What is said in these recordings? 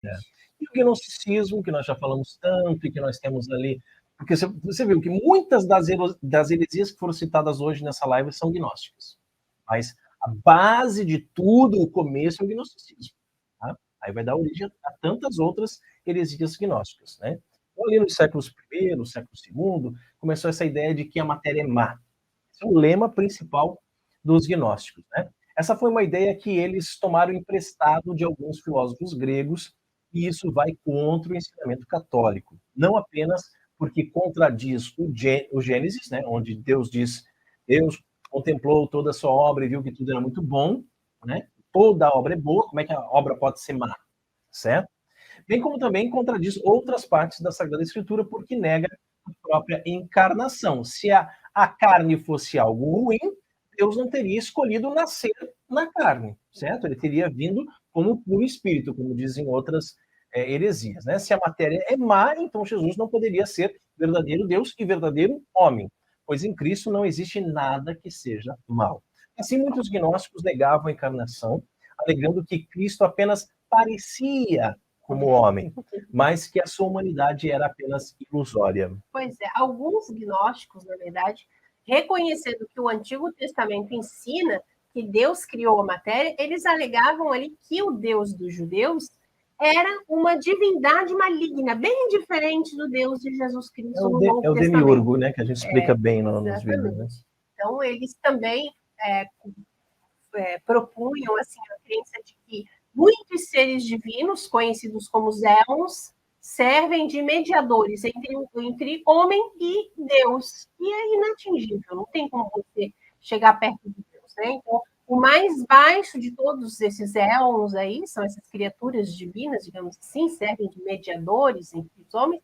É. E o gnosticismo, que nós já falamos tanto e que nós temos ali, porque você viu que muitas das heresias que foram citadas hoje nessa live são gnósticas, mas a base de tudo, o começo é o gnosticismo. Tá? Aí vai dar origem a tantas outras heresias gnósticas. Né? Então, ali nos séculos I, no século II, começou essa ideia de que a matéria é má. Esse é o lema principal dos gnósticos. Né? Essa foi uma ideia que eles tomaram emprestado de alguns filósofos gregos, e isso vai contra o ensinamento católico. Não apenas porque contradiz o Gênesis, né, onde Deus diz, Deus contemplou toda a sua obra e viu que tudo era muito bom, né? Toda a obra é boa, como é que a obra pode ser má? Certo? Bem como também contradiz outras partes da Sagrada Escritura, porque nega a própria encarnação. Se a carne fosse algo ruim, Deus não teria escolhido nascer na carne, certo? Ele teria vindo como puro espírito, como dizem outras heresias. Né? Se a matéria é má, então Jesus não poderia ser verdadeiro Deus e verdadeiro homem, pois em Cristo não existe nada que seja mal. Assim, muitos gnósticos negavam a encarnação, alegando que Cristo apenas parecia como homem, mas que a sua humanidade era apenas ilusória. Pois é, alguns gnósticos, na verdade, reconhecendo que o Antigo Testamento ensina que Deus criou a matéria, eles alegavam ali que o Deus dos judeus era uma divindade maligna, bem diferente do Deus de Jesus Cristo no Novo Testamento. É o demiurgo, né, que a gente explica bem nos vídeos. Né? Então, eles também propunham assim, a crença de que muitos seres divinos, conhecidos como os éons, servem de mediadores entre homem e Deus. E é inatingível, não tem como você chegar perto de Deus. Né? Então, o mais baixo de todos esses éons aí, são essas criaturas divinas, digamos assim, servem de mediadores entre os homens,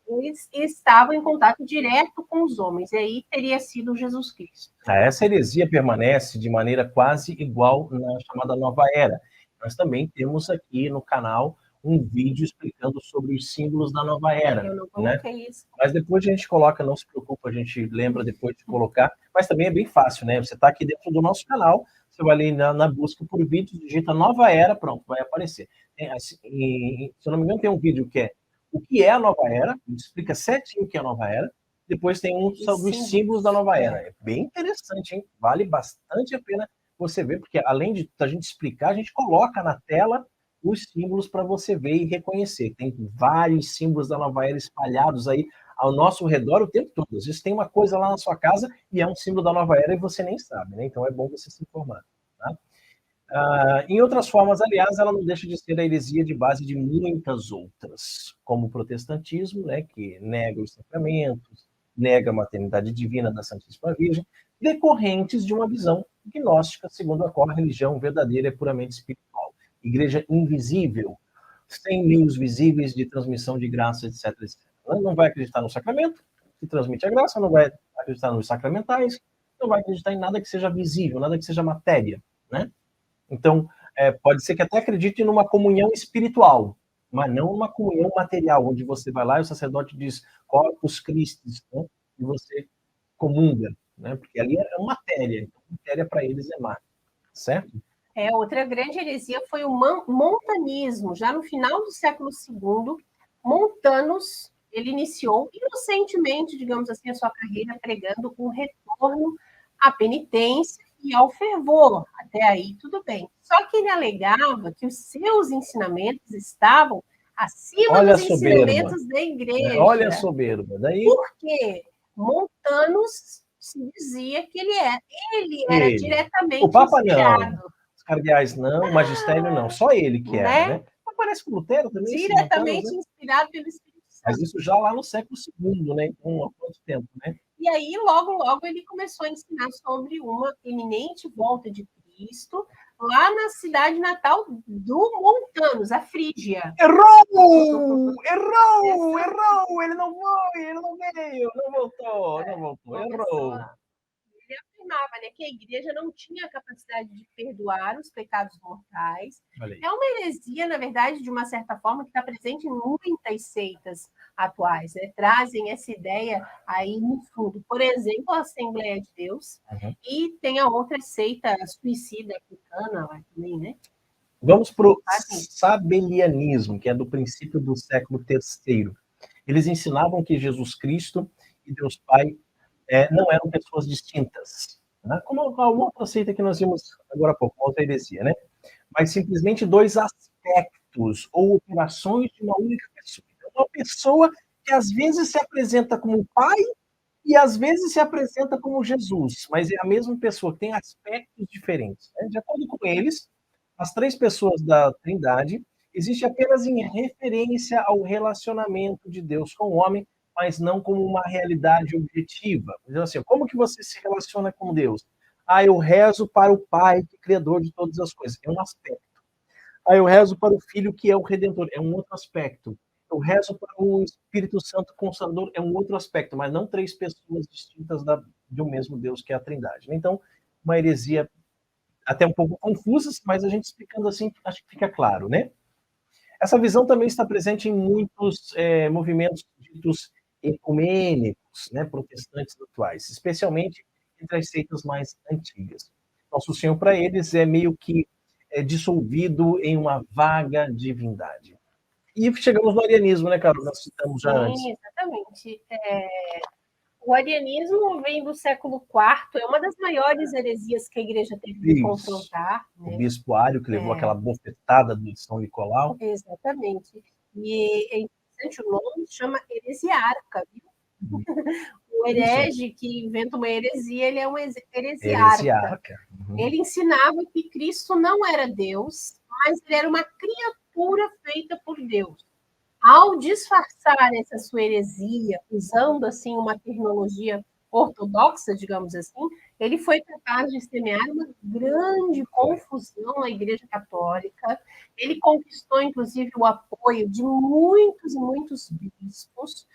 eles estavam em contato direto com os homens, e aí teria sido Jesus Cristo. Essa heresia permanece de maneira quase igual na chamada Nova Era. Nós também temos aqui no canal um vídeo explicando sobre os símbolos da Nova Era. Eu não coloquei, né? Isso. Mas depois a gente coloca, não se preocupa, a gente lembra depois de colocar. Mas também é bem fácil, né? Você está aqui dentro do nosso canal, você vai ali na busca por vídeos, digita Nova Era, pronto, vai aparecer. Se eu não me engano, tem um vídeo que é o que é a Nova Era, explica certinho o que é a Nova Era. Depois tem um sobre os símbolos da Nova Era. É bem interessante, hein? Vale bastante a pena você ver, porque além de a gente explicar, a gente coloca na tela os símbolos para você ver e reconhecer. Tem vários símbolos da Nova Era espalhados aí ao nosso redor o tempo todo. Às vezes tem uma coisa lá na sua casa e é um símbolo da Nova Era e você nem sabe, né? Então é bom você se informar. Tá? Em outras formas, aliás, ela não deixa de ser a heresia de base de muitas outras, como o protestantismo, né, que nega os sacramentos, nega a maternidade divina da Santíssima Virgem, decorrentes de uma visão gnóstica, segundo a qual a religião verdadeira é puramente espiritual. Igreja invisível, sem meios visíveis de transmissão de graça, etc, etc. Não vai acreditar no sacramento, que transmite a graça, não vai acreditar nos sacramentais, não vai acreditar em nada que seja visível, nada que seja matéria, né? Então, pode ser que até acredite numa comunhão espiritual, mas não uma comunhão material, onde você vai lá e o sacerdote diz Corpus Christi, né? E você comunga, né? Porque ali é matéria, então matéria para eles é má, certo? Outra grande heresia foi o montanismo. Já no final do século II, Montanus, ele iniciou inocentemente, digamos assim, a sua carreira pregando um retorno à penitência e ao fervor. Até aí, tudo bem. Só que ele alegava que os seus ensinamentos estavam acima dos ensinamentos da igreja. Olha a soberba. Daí... Porque Montanus se dizia que ele era diretamente o Papa inspirado. Não. Os cardeais não, o magistério não. Só ele que era, né? Parece com Lutero também. Diretamente Montanus, inspirado pelo Espírito Santo. Mas isso já lá no século II, né? Então, há quanto tempo, né? E aí, logo, ele começou a ensinar sobre uma eminente volta de Cristo lá na cidade natal do Montanus, a Frígia. Errou! Ele não foi, ele não veio, não voltou, errou. Ele afirmava, né, que a igreja não tinha a capacidade de perdoar os pecados mortais. É uma heresia, na verdade, de uma certa forma, que está presente em muitas seitas atuais, né? Trazem essa ideia aí no fundo. Por exemplo, a Assembleia de Deus, e tem a outra seita suicida africana lá também, né? Vamos para o sabelianismo, que é do princípio do século III. Eles ensinavam que Jesus Cristo e Deus Pai não eram pessoas distintas, né? Como a outra seita que nós vimos agora há pouco, uma outra heresia, né? Mas simplesmente dois aspectos ou operações de uma única pessoa. Então, uma pessoa que às vezes se apresenta como Pai e às vezes se apresenta como Jesus, mas é a mesma pessoa que tem aspectos diferentes, né? De acordo com eles, as três pessoas da Trindade existem apenas em referência ao relacionamento de Deus com o homem, mas não como uma realidade objetiva. Então, assim, como que você se relaciona com Deus? Ah, eu rezo para o Pai, que é criador de todas as coisas. É um aspecto. Ah, eu rezo para o Filho, que é o Redentor. É um outro aspecto. Eu rezo para o Espírito Santo Consolador. É um outro aspecto, mas não três pessoas distintas de um mesmo Deus, que é a Trindade. Então, uma heresia até um pouco confusa, mas a gente explicando assim, acho que fica claro, né? Essa visão também está presente em muitos movimentos ditos ecumênicos, né, protestantes atuais, especialmente entre as seitas mais antigas. Nosso Senhor, para eles, é meio que dissolvido em uma vaga divindade. E chegamos no arianismo, né, Carol? Nós citamos já antes. Sim, exatamente. O arianismo vem do século IV, é uma das maiores heresias que a igreja teve que confrontar. Né? O bispo Ário, que levou aquela bofetada de São Nicolau. Exatamente. E é interessante, o nome chama heresiarca, viu? O herege que inventa uma heresia, ele é um heresiarca. Uhum. Ele ensinava que Cristo não era Deus, mas ele era uma criatura feita por Deus. Ao disfarçar essa sua heresia, usando assim uma terminologia ortodoxa, digamos assim, ele foi capaz de semear uma grande confusão na Igreja Católica. Ele conquistou, inclusive, o apoio de muitos e muitos bispos.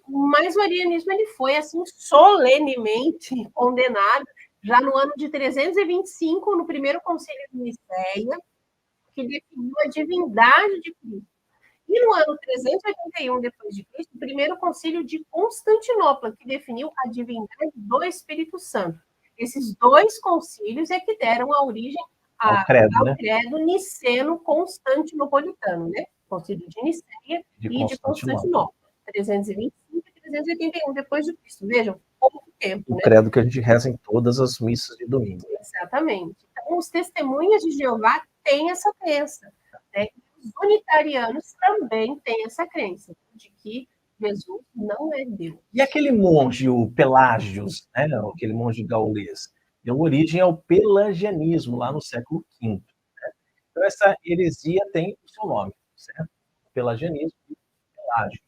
Mas o arianismo ele foi assim solenemente condenado já no ano de 325, no primeiro concílio de Nicéia, que definiu a divindade de Cristo. E no ano 381 depois de Cristo, o primeiro concílio de Constantinopla, que definiu a divindade do Espírito Santo. Esses dois concílios é que deram a origem ao credo niceno-constantinopolitano, né? Concílio de Nicéia e de Constantinopla, 325 e 381 depois de Cristo. Vejam, pouco tempo. O credo que a gente reza em todas as missas de domingo. Exatamente. Então, os testemunhas de Jeová têm essa crença, né? Os unitarianos também têm essa crença de que Jesus não é Deus. E aquele monge, o Pelágios, né, aquele monge gaulês, deu origem ao pelagianismo lá no século V. Né? Então, essa heresia tem o seu nome, certo? Pelagianismo e Pelágios.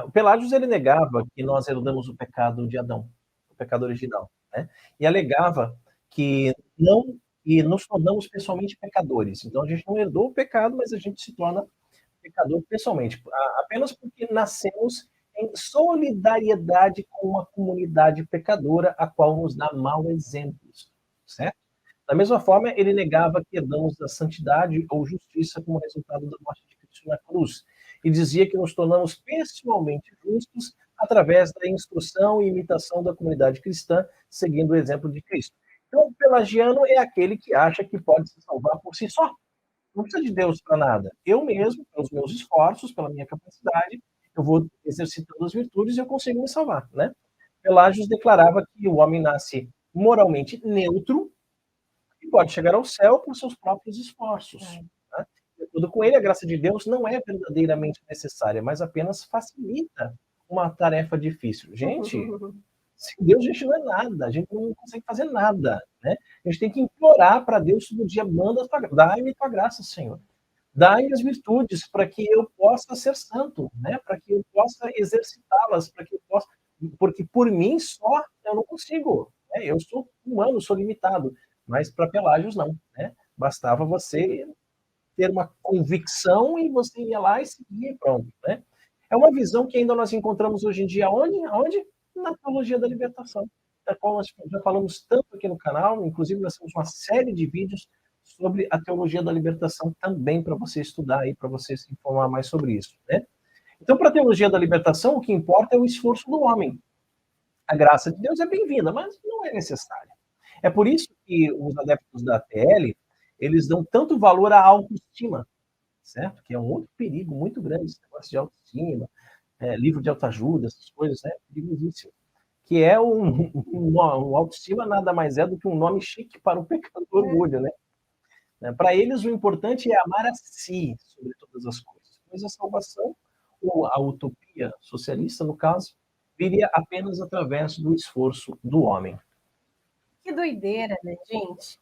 O Pelágios ele negava que nós herdamos o pecado de Adão, o pecado original, né? E alegava que nos tornamos pessoalmente pecadores. Então, a gente não herdou o pecado, mas a gente se torna pecador pessoalmente, apenas porque nascemos em solidariedade com uma comunidade pecadora, a qual nos dá maus exemplos, certo? Da mesma forma, ele negava que herdamos a santidade ou justiça como resultado da morte de Cristo na cruz, e dizia que nos tornamos pessoalmente justos através da instrução e imitação da comunidade cristã, seguindo o exemplo de Cristo. Então, o pelagiano é aquele que acha que pode se salvar por si só. Não precisa de Deus para nada. Eu mesmo, pelos meus esforços, pela minha capacidade, eu vou exercitando as virtudes e eu consigo me salvar, né? Pelágios declarava que o homem nasce moralmente neutro e pode chegar ao céu por seus próprios esforços. Né? De acordo com ele, a graça de Deus não é verdadeiramente necessária, mas apenas facilita uma tarefa difícil. Gente, sem Deus a gente não é nada, a gente não consegue fazer nada, né? A gente tem que implorar para Deus todo dia, dá-me tua graça, Senhor. Dá-me as virtudes para que eu possa ser santo, né? Para que eu possa exercitá-las, para que eu possa, porque por mim só eu não consigo, né? Eu sou humano, sou limitado, mas para Pelágios não, né? Bastava você ter uma convicção e você ia lá e seguia, pronto, né? É uma visão que ainda nós encontramos hoje em dia aonde? Na teologia da libertação, da qual nós já falamos tanto aqui no canal, inclusive nós temos uma série de vídeos sobre a teologia da libertação também para você estudar e para você se informar mais sobre isso, né? Então, para a teologia da libertação, o que importa é o esforço do homem. A graça de Deus é bem-vinda, mas não é necessária. É por isso que os adeptos da TL, eles dão tanto valor à autoestima, certo? Que é um outro perigo muito grande, esse negócio de autoestima, livro de autoajuda, essas coisas, é perigosíssimo. Que é um autoestima nada mais é do que um nome chique para o pecado do orgulho, né? Para eles, o importante é amar a si sobre todas as coisas. Pois a salvação, ou a utopia socialista, no caso, viria apenas através do esforço do homem. Que doideira, né, gente?